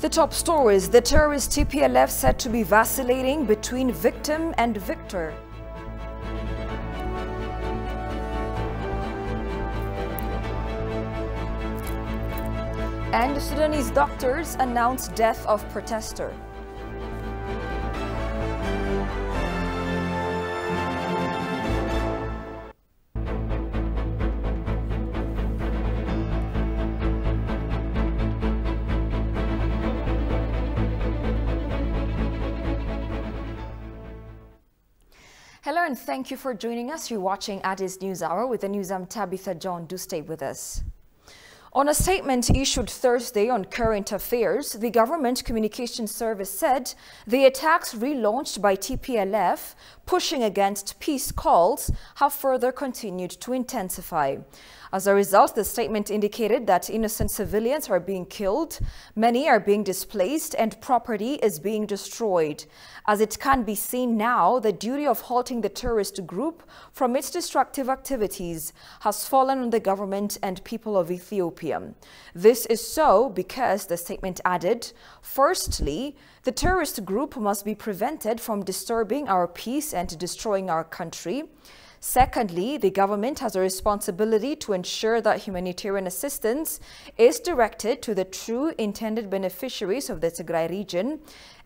The top stories: the terrorist TPLF said to be vacillating between victim and victor. And Sudanese doctors announce death of protester. Hello and thank you for joining us. You're watching Addis News Hour with the news. I'm Tabitha John. Do stay with us. On a statement issued Thursday on current affairs, the Government Communications Service said the attacks relaunched by TPLF, pushing against peace calls, have further continued to intensify. As a result, the statement indicated that innocent civilians are being killed, many are being displaced, and property is being destroyed. As it can be seen now, the duty of halting the terrorist group from its destructive activities has fallen on the government and people of Ethiopia. This is so because, the statement added, firstly, the terrorist group must be prevented from disturbing our peace and destroying our country. Secondly, the government has a responsibility to ensure that humanitarian assistance is directed to the true intended beneficiaries of the Tigray region,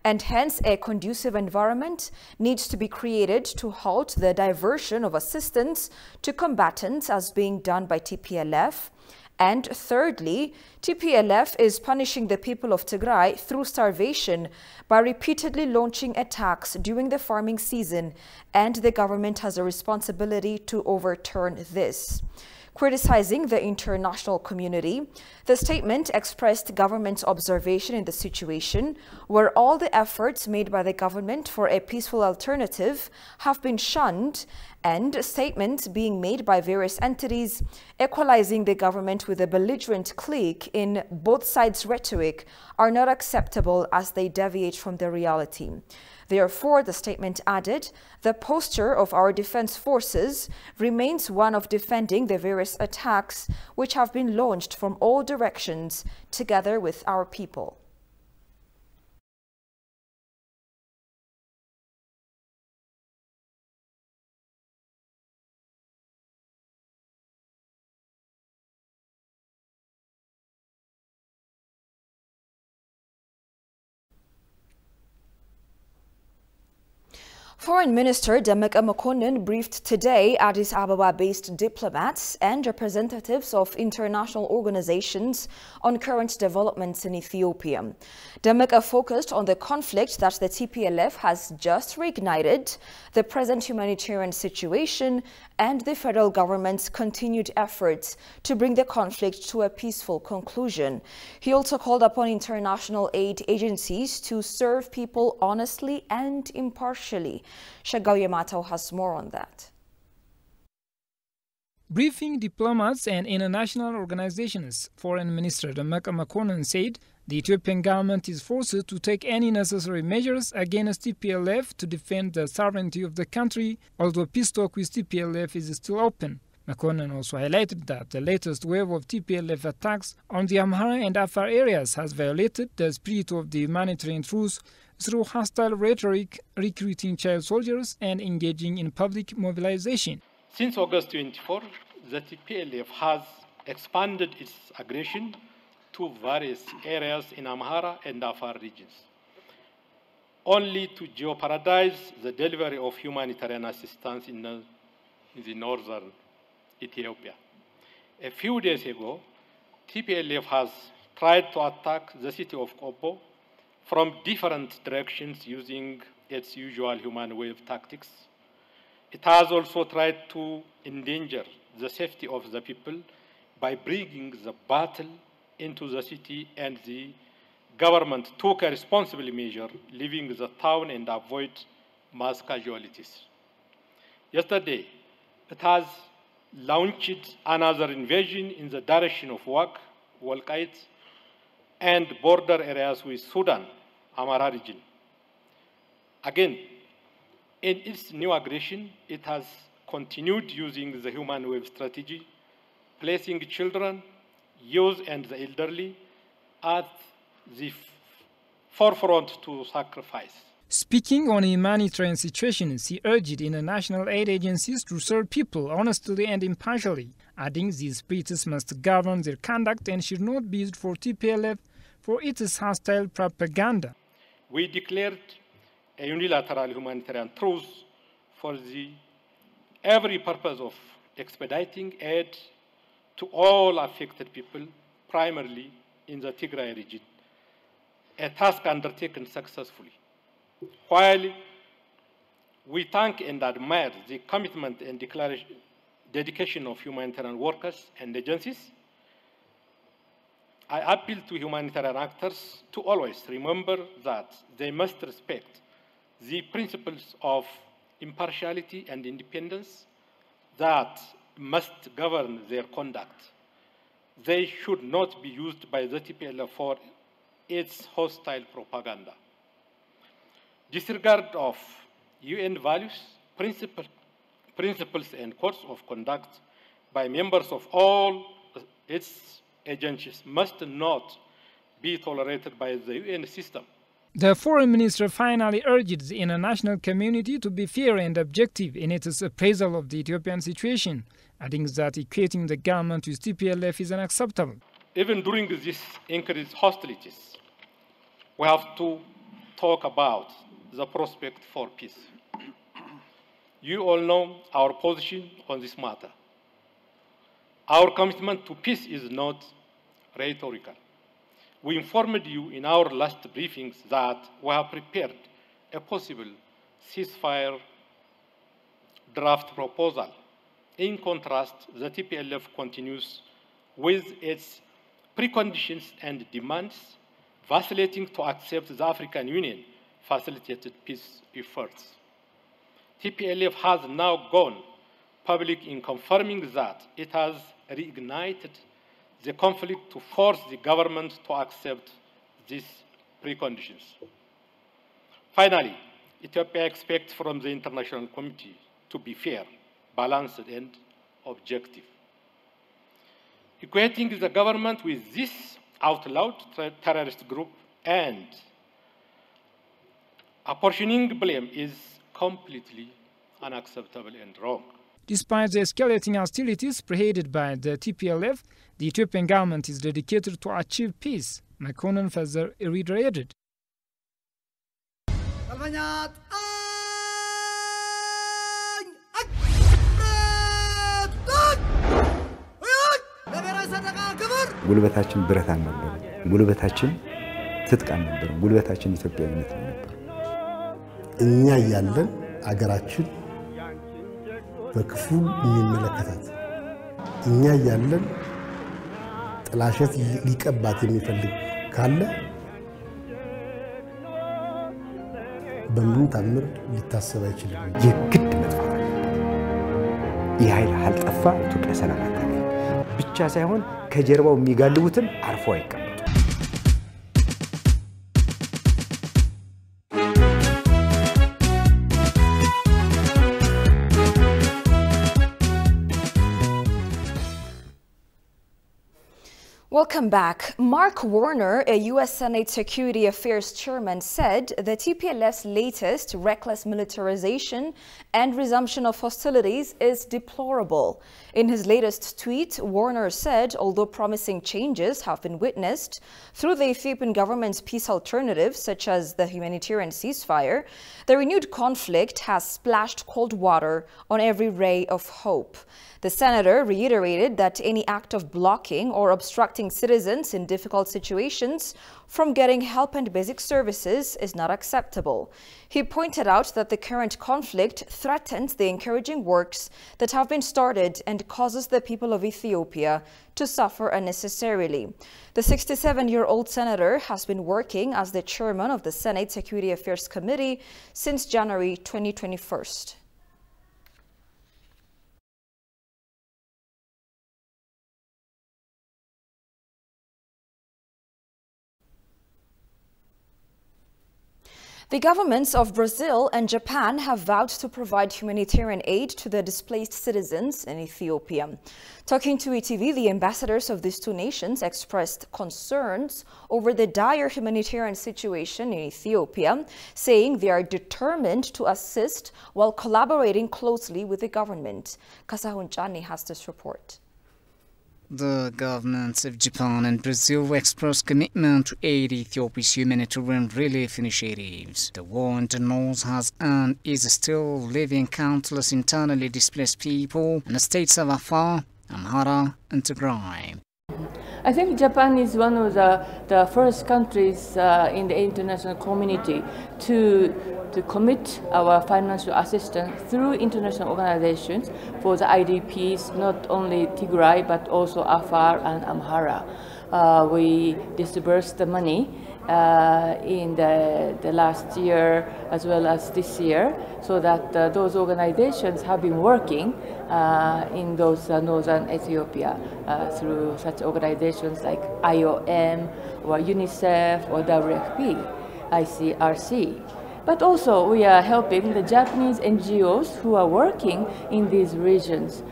and hence a conducive environment needs to be created to halt the diversion of assistance to combatants as being done by TPLF. And thirdly, TPLF is punishing the people of Tigray through starvation by repeatedly launching attacks during the farming season, and the government has a responsibility to overturn this. Criticizing the international community, the statement expressed government's observation in the situation, where all the efforts made by the government for a peaceful alternative have been shunned, and statements being made by various entities equalizing the government with a belligerent clique in both sides' rhetoric are not acceptable as they deviate from the reality. Therefore, the statement added, the posture of our defense forces remains one of defending the various attacks which have been launched from all directions together with our people. Foreign Minister Demeke Mekonnen briefed today Addis Ababa-based diplomats and representatives of international organizations on current developments in Ethiopia. Demeke focused on the conflict that the TPLF has just reignited, the present humanitarian situation, and the federal government's continued efforts to bring the conflict to a peaceful conclusion. He also called upon international aid agencies to serve people honestly and impartially. Shagao Yamato has more on that. Briefing diplomats and international organizations, Foreign Minister Demeke Mekonnen said the Ethiopian government is forced to take any necessary measures against TPLF to defend the sovereignty of the country, although peace talk with TPLF is still open. Mekonnen also highlighted that the latest wave of TPLF attacks on the Amhara and Afar areas has violated the spirit of the humanitarian truce through hostile rhetoric, recruiting child soldiers, and engaging in public mobilization. Since August 24, the TPLF has expanded its aggression to various areas in Amhara and Afar regions, only to jeopardize the delivery of humanitarian assistance in the northern Ethiopia. A few days ago, TPLF has tried to attack the city of Kobo from different directions using its usual human wave tactics. It has also tried to endanger the safety of the people by bringing the battle into the city, and the government took a responsible measure, leaving the town and avoid mass casualties. Yesterday, it has launched another invasion in the direction of Wak, Walqait, and border areas with Sudan, Amhara region. Again, in its new aggression, it has continued using the human wave strategy, placing children, youth, and the elderly at the forefront to sacrifice. Speaking on humanitarian situations, he urged international aid agencies to serve people honestly and impartially, adding these spirits must govern their conduct and should not be used for TPLF for its hostile propaganda. We declared a unilateral humanitarian truce for every purpose of expediting aid to all affected people, primarily in the Tigray region, a task undertaken successfully. While we thank and admire the commitment and dedication of humanitarian workers and agencies, I appeal to humanitarian actors to always remember that they must respect the principles of impartiality and independence that must govern their conduct. They should not be used by the TPLF for its hostile propaganda. Disregard of UN values, principles and codes of conduct by members of all its agencies must not be tolerated by the UN system. The foreign minister finally urged the international community to be fair and objective in its appraisal of the Ethiopian situation, adding that equating the government with TPLF is unacceptable. Even during these increased hostilities, we have to talk about the prospect for peace. You all know our position on this matter. Our commitment to peace is not rhetorical. We informed you in our last briefings that we have prepared a possible ceasefire draft proposal. In contrast, the TPLF continues with its preconditions and demands, vacillating to accept the African Union facilitated peace efforts. TPLF has now gone public in confirming that it has reignited the conflict to force the government to accept these preconditions. Finally, Ethiopia expects from the international community to be fair, balanced, and objective. Equating the government with this out-loud terrorist group and apportioning blame is completely unacceptable and wrong. Despite the escalating hostilities spearheaded by the TPLF, the Ethiopian government is dedicated to achieve peace, Mekonnen further reiterated. ጉልበታችን ብረት አልነበረም፣ ጉልበታችን ትጥቅ አልነበረም፣ ጉልበታችን ኢትዮጵያዊነት ነበር። እኛ ያለን አገራችን በክፉ የሚመለከታት እኛ ያለን ጥላሸት ሊቀባት የሚፈልግ ካለ በምን ታምር ሊታሰብ አይችልም። የግድ መጥፋት ይህ ኃይል አልጠፋ ኢትዮጵያ ሰላም አታገኝ ብቻ ሳይሆን ከጀርባው የሚጋልቡትን አርፎ አይቀመጡ። Welcome back. Mark Warner, a U.S. Senate Security Affairs chairman, said the TPLF's latest reckless militarization and resumption of hostilities is deplorable. In his latest tweet, Warner said, although promising changes have been witnessed through the Ethiopian government's peace alternatives, such as the humanitarian ceasefire, the renewed conflict has splashed cold water on every ray of hope. The senator reiterated that any act of blocking or obstructing citizens in difficult situations from getting help and basic services is not acceptable. He pointed out that the current conflict threatens the encouraging works that have been started and causes the people of Ethiopia to suffer unnecessarily. The 67-year-old senator has been working as the chairman of the Senate Security Affairs Committee since January 2021. The governments of Brazil and Japan have vowed to provide humanitarian aid to the displaced citizens in Ethiopia. Talking to ETV, the ambassadors of these two nations expressed concerns over the dire humanitarian situation in Ethiopia, saying they are determined to assist while collaborating closely with the government. Kasahun Chani has this report. The governments of Japan and Brazil expressed commitment to aid Ethiopia's humanitarian relief initiatives. The war in the north has and is still leaving countless internally displaced people in the states of Afar, Amhara and Tigray. I think Japan is one of the first countries in the international community to commit our financial assistance through international organizations for the IDPs, not only Tigray but also Afar and Amhara. We disbursed the money in the last year as well as this year, so that those organizations have been working in those northern Ethiopia through such organizations like IOM or UNICEF or WFP, ICRC. But also we are helping the Japanese NGOs who are working in these regions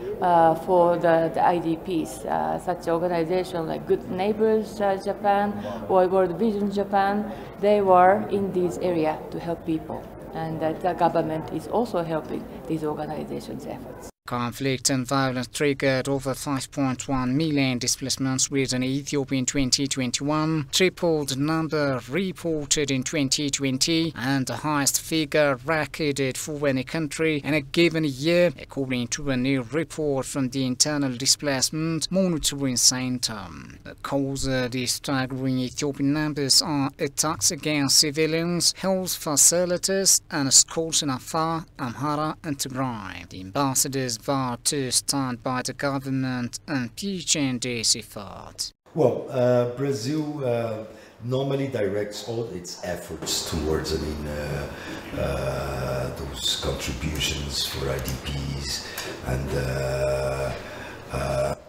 for the IDPs, such organizations like Good Neighbors Japan or World Vision Japan. They were in this area to help people, and the government is also helping these organizations' efforts. Conflict and violence triggered over 5.1 million displacements within Ethiopia in 2021, tripled the number reported in 2020, and the highest figure recorded for any country in a given year, according to a new report from the Internal Displacement Monitoring Center. The cause of these staggering Ethiopian numbers are attacks against civilians, health facilities, and schools in Afar, Amhara, and Tigray. The ambassadors vowed to stand by the government and PGN this effort. Well, Brazil normally directs all its efforts towards, those contributions for IDPs and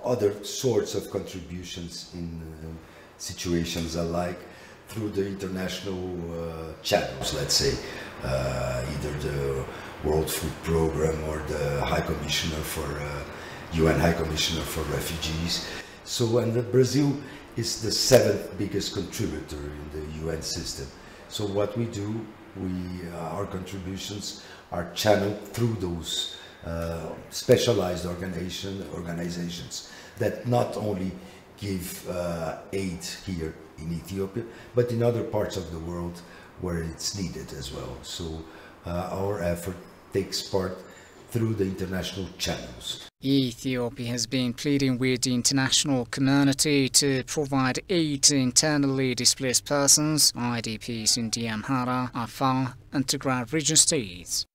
other sorts of contributions in situations alike through the international channels, let's say, either the World Food Program or the High Commissioner for UN High Commissioner for Refugees. So, and Brazil is the 7th biggest contributor in the UN system. So what we do, our contributions are channeled through those specialized organizations that not only give aid here in Ethiopia, but in other parts of the world where it's needed as well. So our effort takes part through the international channels. Ethiopia has been pleading with the international community to provide aid to internally displaced persons, IDPs in the Amhara, Afar and Tigray region states.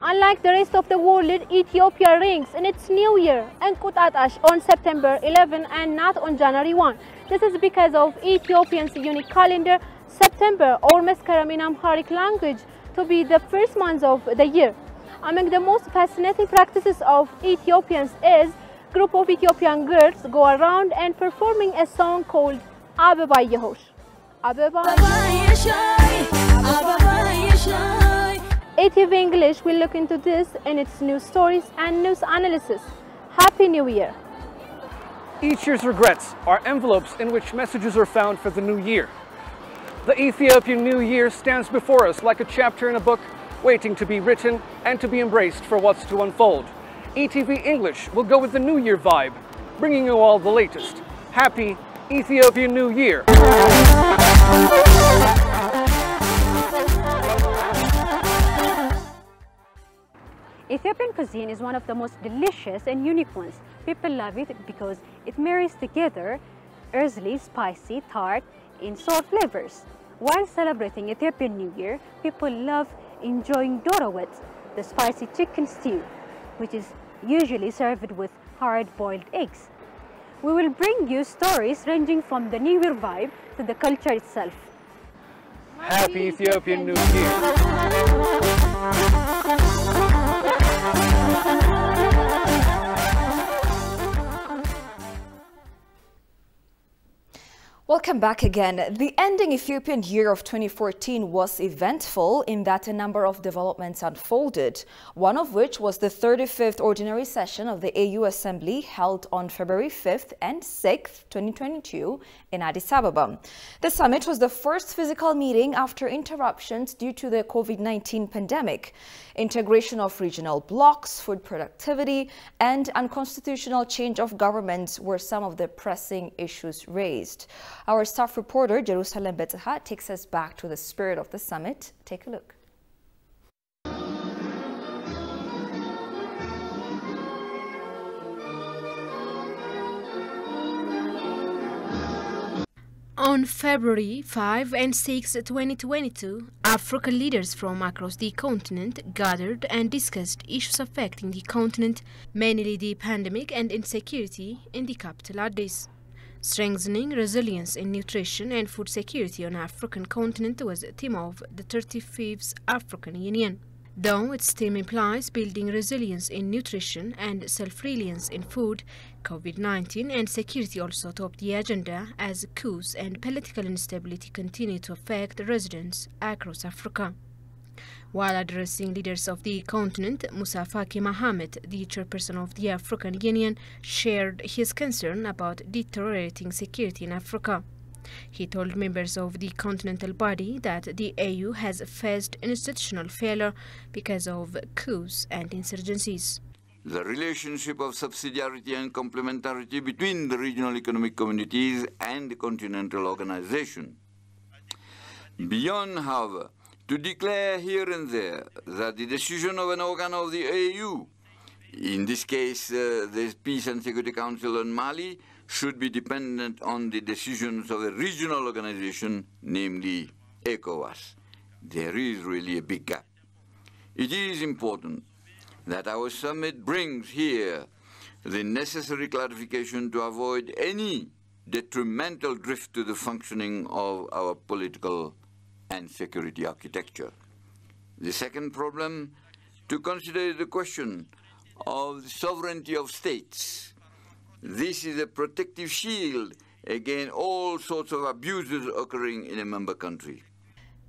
Unlike the rest of the world, Ethiopia rings in its new year, Enqutatash, on September 11 and not on January 1. This is because of Ethiopians' unique calendar, September or Meskerem in Amharic language, to be the first month of the year. Among the most fascinating practices of Ethiopians is a group of Ethiopian girls go around and performing a song called Abebayehosh. ETV English will look into this in its news stories and news analysis. Happy New Year! Each year's regrets are envelopes in which messages are found for the new year. The Ethiopian New Year stands before us like a chapter in a book waiting to be written and to be embraced for what's to unfold. ETV English will go with the New Year vibe, bringing you all the latest. Happy Ethiopian New Year! Ethiopian cuisine is one of the most delicious and unique ones. People love it because it marries together earthly, spicy, tart, and sour flavors. While celebrating Ethiopian New Year, people love enjoying dorowet, the spicy chicken stew, which is usually served with hard-boiled eggs. We will bring you stories ranging from the New Year vibe to the culture itself. Happy Ethiopian New Year! Welcome back again. The ending Ethiopian year of 2014 was eventful in that a number of developments unfolded, one of which was the 35th ordinary session of the AU Assembly held on February 5th and 6th, 2022 in Addis Ababa. The summit was the first physical meeting after interruptions due to the COVID-19 pandemic. Integration of regional blocs, food productivity, and unconstitutional change of governments were some of the pressing issues raised. Our staff reporter, Jerusalem Betzaha, takes us back to the spirit of the summit. Take a look. On February 5 and 6, 2022, African leaders from across the continent gathered and discussed issues affecting the continent, mainly the pandemic and insecurity in the capital Addis. Strengthening resilience in nutrition and food security on the African continent was the theme of the 35th African Union. Though its theme implies building resilience in nutrition and self-reliance in food, COVID-19 and security also topped the agenda as coups and political instability continue to affect residents across Africa. While addressing leaders of the continent, Musa Faki Mohamed, the chairperson of the African Union, shared his concern about deteriorating security in Africa. He told members of the continental body that the AU has faced institutional failure because of coups and insurgencies. The relationship of subsidiarity and complementarity between the regional economic communities and the continental organization. Beyond, however, to declare here and there that the decision of an organ of the AU, in this case the Peace and Security Council on Mali, should be dependent on the decisions of a regional organization, namely ECOWAS. There is really a big gap. It is important that our summit brings here the necessary clarification to avoid any detrimental drift to the functioning of our political and security architecture. The second problem, to consider the question of the sovereignty of states. This is a protective shield against all sorts of abuses occurring in a member country.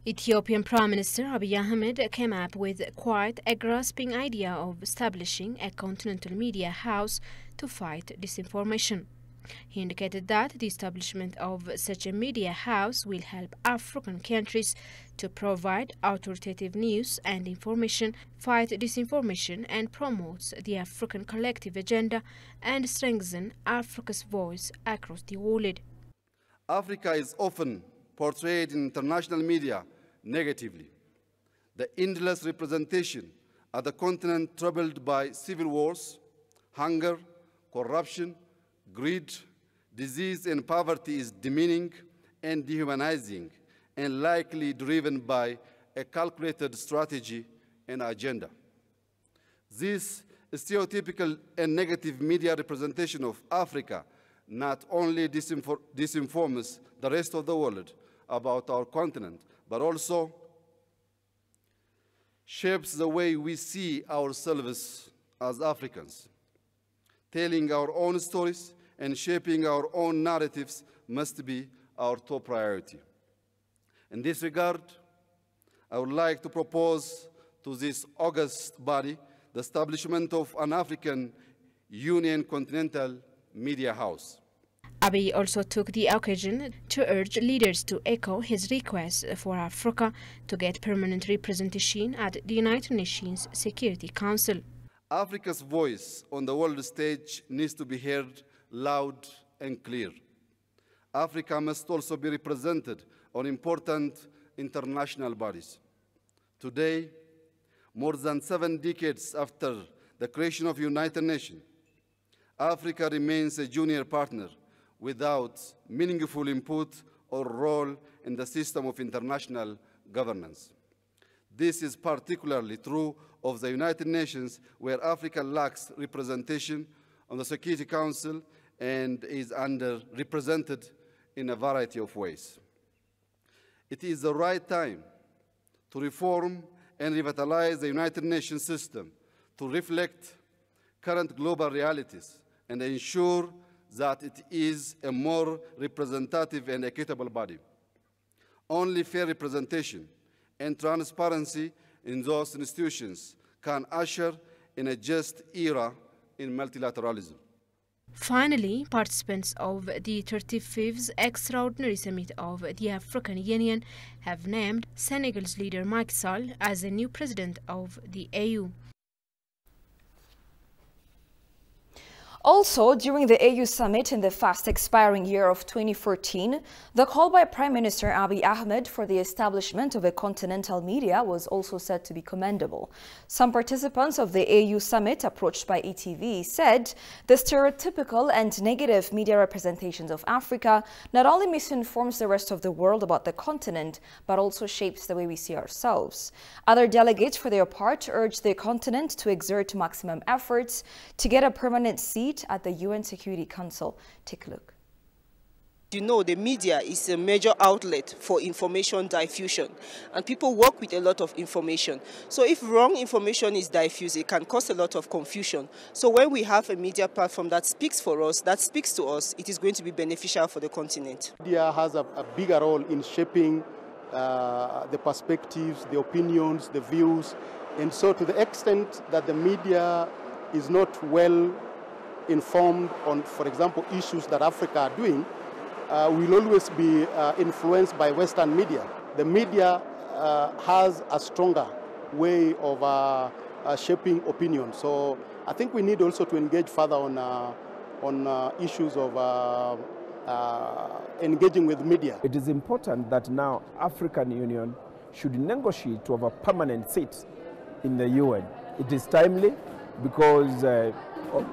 Ethiopian Prime Minister Abiy Ahmed came up with quite a grasping idea of establishing a continental media house to fight disinformation. He indicated that the establishment of such a media house will help African countries to provide authoritative news and information, fight disinformation, and promote the African collective agenda and strengthen Africa's voice across the world. Africa is often portrayed in international media negatively. The endless representation of the continent troubled by civil wars, hunger, corruption, greed, disease, and poverty is demeaning and dehumanizing, and likely driven by a calculated strategy and agenda. This stereotypical and negative media representation of Africa not only disinforms the rest of the world about our continent, but also shapes the way we see ourselves as Africans. Telling our own stories and shaping our own narratives must be our top priority. In this regard, I would like to propose to this august body the establishment of an African Union Continental Media House. Abiy also took the occasion to urge leaders to echo his request for Africa to get permanent representation at the United Nations Security Council. Africa's voice on the world stage needs to be heard loud and clear. Africa must also be represented on important international bodies. Today, more than 7 decades after the creation of the United Nations, Africa remains a junior partner without meaningful input or role in the system of international governance. This is particularly true of the United Nations, where Africa lacks representation on the Security Council and is underrepresented in a variety of ways. It is the right time to reform and revitalize the United Nations system to reflect current global realities and ensure that it is a more representative and equitable body. Only fair representation and transparency in those institutions can usher in a just era in multilateralism. Finally, participants of the 35th Extraordinary Summit of the African Union have named Senegal's leader Macky Sall as the new president of the AU. Also, during the AU summit in the fast expiring year of 2014, the call by Prime Minister Abiy Ahmed for the establishment of a continental media was also said to be commendable. Some participants of the AU summit approached by ETV said the stereotypical and negative media representations of Africa not only misinforms the rest of the world about the continent, but also shapes the way we see ourselves. Other delegates, for their part, urged the continent to exert maximum efforts to get a permanent seat at the UN Security Council. Take a look. You know, the media is a major outlet for information diffusion, and people work with a lot of information. So if wrong information is diffused, it can cause a lot of confusion. So when we have a media platform that speaks for us, that speaks to us, it is going to be beneficial for the continent. Media has a bigger role in shaping the perspectives, the opinions, the views, and so to the extent that the media is not well informed on, for example, issues that Africa are doing, will always be influenced by Western media. The media has a stronger way of shaping opinion. So I think we need also to engage further on issues of engaging with media. It is important that now African Union should negotiate to have a permanent seat in the UN. It is timely because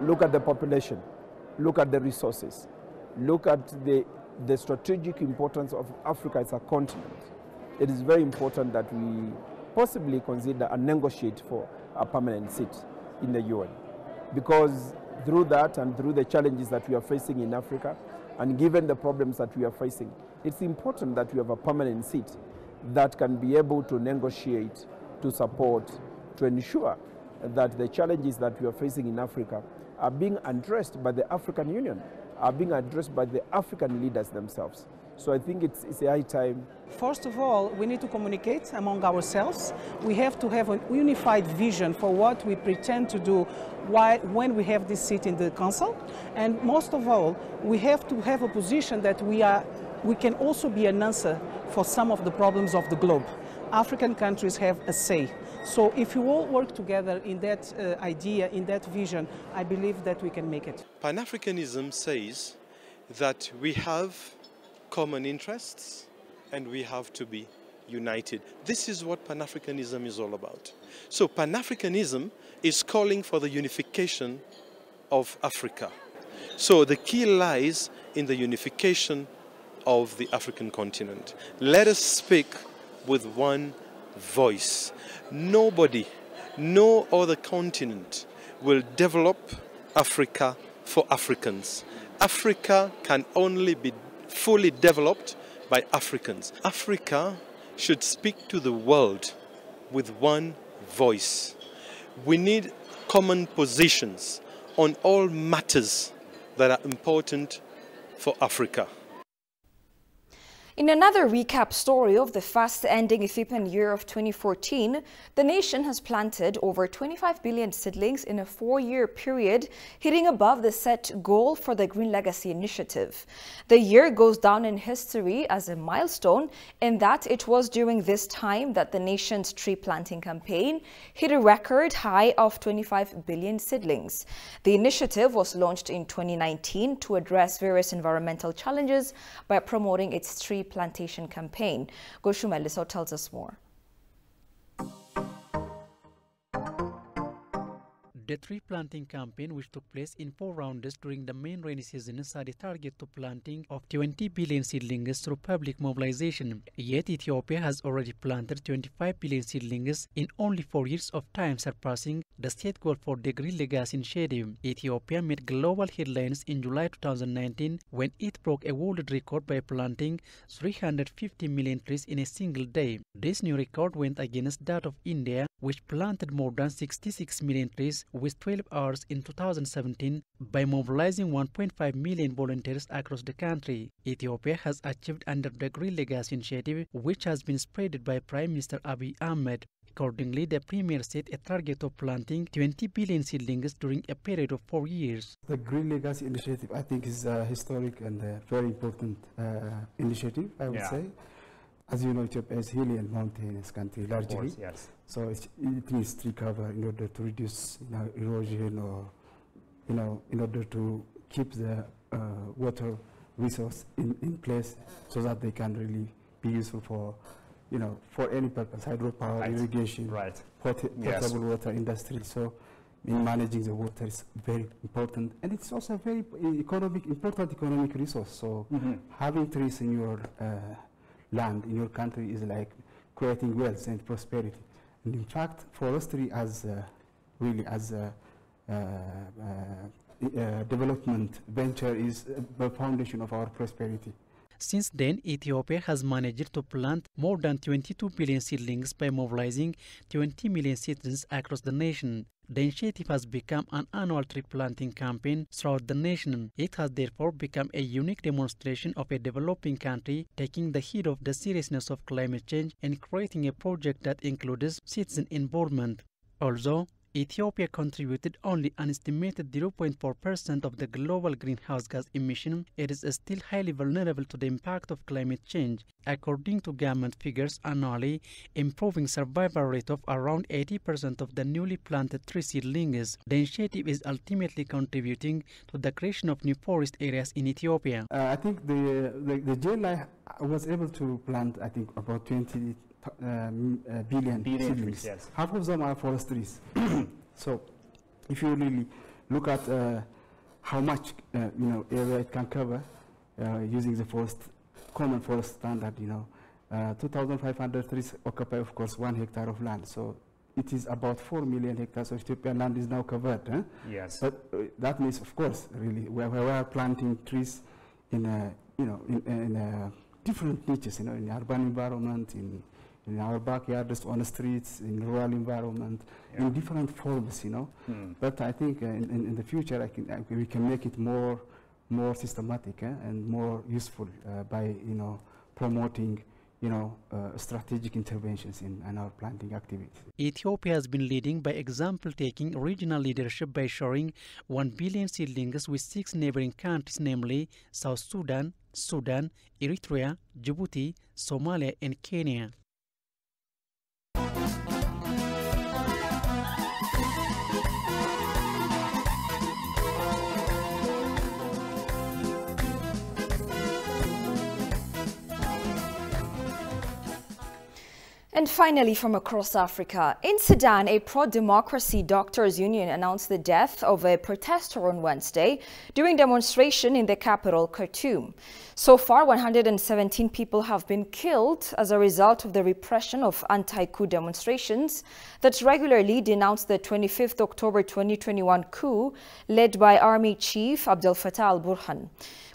look at the population, look at the resources, look at the strategic importance of Africa as a continent. It is very important that we possibly consider and negotiate for a permanent seat in the UN. Because through that and through the challenges that we are facing in Africa, and given the problems that we are facing, it's important that we have a permanent seat that can be able to negotiate, to support, to ensure that the challenges that we are facing in Africa are being addressed by the African Union, are being addressed by the African leaders themselves. So I think it's a high time. First of all, we need to communicate among ourselves. We have to have a unified vision for what we pretend to do when we have this seat in the Council. And most of all, we have to have a position that we can also be an answer for some of the problems of the globe. African countries have a say. So if you all work together in that idea, in that vision, I believe that we can make it. Pan-Africanism says that we have common interests and we have to be united. This is what Pan-Africanism is all about. So Pan-Africanism is calling for the unification of Africa. So the key lies in the unification of the African continent. Let us speak with one voice. Nobody, no other continent will develop Africa for Africans. Africa can only be fully developed by Africans. Africa should speak to the world with one voice. We need common positions on all matters that are important for Africa. In another recap story of the fast-ending Ethiopian year of 2014, the nation has planted over 25 billion seedlings in a 4-year period, hitting above the set goal for the Green Legacy Initiative. The year goes down in history as a milestone in that it was during this time that the nation's tree planting campaign hit a record high of 25 billion seedlings. The initiative was launched in 2019 to address various environmental challenges by promoting its tree plantation campaign. Goshu Meliso tells us more. The tree planting campaign, which took place in 4 rounds during the main rainy season, had a target to planting of 20 billion seedlings through public mobilization. Yet Ethiopia has already planted 25 billion seedlings in only 4 years of time, surpassing the state goal for the Green Legacy Initiative. Ethiopia made global headlines in July 2019 when it broke a world record by planting 350 million trees in a single day. This new record went against that of India, which planted more than 66 million trees with 12 hours in 2017 by mobilizing 1.5 million volunteers across the country. Ethiopia has achieved under the Green Legacy Initiative, which has been spreaded by Prime Minister Abiy Ahmed. Accordingly, the Premier set a target of planting 20 billion seedlings during a period of 4 years. The Green Legacy Initiative, I think, is a historic and a very important initiative, I would say. As you know, Ethiopia is a hilly and mountainous country largely. Of course, yes. So it needs tree cover in order to reduce erosion, or in order to keep the water resource in place, so that they can really be useful for for any purpose, hydropower, irrigation, potable water industry. So in managing the water is very important, and it's also a very important economic resource. So having trees in your land, in your country, is like creating wealth and prosperity. And in fact, forestry as really as a development venture is the foundation of our prosperity. Since then, Ethiopia has managed to plant more than 22 billion seedlings by mobilizing 20 million citizens across the nation. The initiative has become an annual tree planting campaign throughout the nation. It has therefore become a unique demonstration of a developing country taking the heed of the seriousness of climate change and creating a project that includes citizen involvement. Also, Ethiopia contributed only an estimated 0.4% of the global greenhouse gas emission. It is still highly vulnerable to the impact of climate change. According to government figures, annually improving survival rate of around 80% of the newly planted tree seedlings. The initiative is ultimately contributing to the creation of new forest areas in Ethiopia. I think the JLI was able to plant, I think, about 20 billion seedlings. Yes. Half of them are forest trees. So if you really look at how much area it can cover using the common forest standard, 2,500 trees occupy, of course, 1 hectare of land. So it is about 4 million hectares of Ethiopian land is now covered. Yes. But that means, of course, really we are planting trees in different niches, in urban environment, in our backyards, on the streets, in rural environment, in different forms, But I think in the future, we can make it more systematic and more useful by promoting strategic interventions in our planting activities. Ethiopia has been leading by example, taking regional leadership by sharing 1 billion seedlings with 6 neighboring countries, namely South Sudan, Sudan, Eritrea, Djibouti, Somalia, and Kenya. And finally, from across Africa, in Sudan, a pro-democracy doctors' union announced the death of a protester on Wednesday during demonstration in the capital, Khartoum. So far, 117 people have been killed as a result of the repression of anti-coup demonstrations that regularly denounced the 25th October 2021 coup led by Army Chief Abdel Fattah al-Burhan.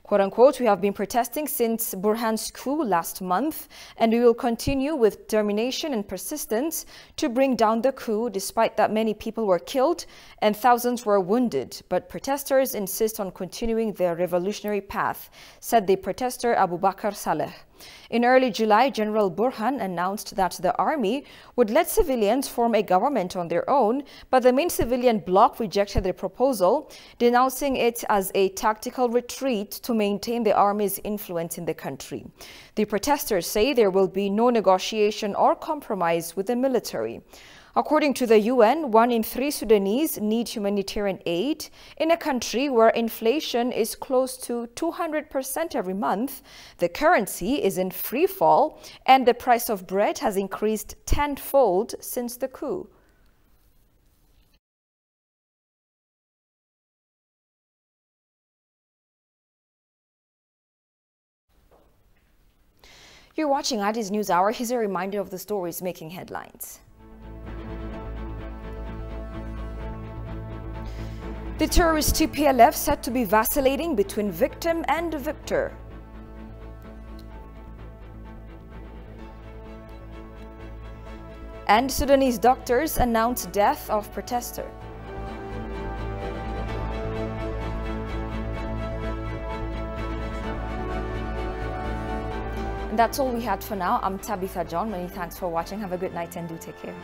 Quote-unquote, we have been protesting since Burhan's coup last month, and we will continue with determination and persistence to bring down the coup, despite that many people were killed and thousands were wounded. But protesters insist on continuing their revolutionary path, said the protester Abu Bakr Saleh. In early July, General Burhan announced that the army would let civilians form a government on their own, but the main civilian bloc rejected the proposal, denouncing it as a tactical retreat to maintain the army's influence in the country. The protesters say there will be no negotiation or compromise with the military. According to the UN, 1 in 3 Sudanese need humanitarian aid in a country where inflation is close to 200% every month. The currency is in free fall, and the price of bread has increased tenfold since the coup. You're watching Addis News Hour. Here's a reminder of the stories making headlines. The terrorist TPLF said to be vacillating between victim and victor. And Sudanese doctors announced death of protester. And that's all we had for now. I'm Tabitha John. Many thanks for watching. Have a good night and do take care.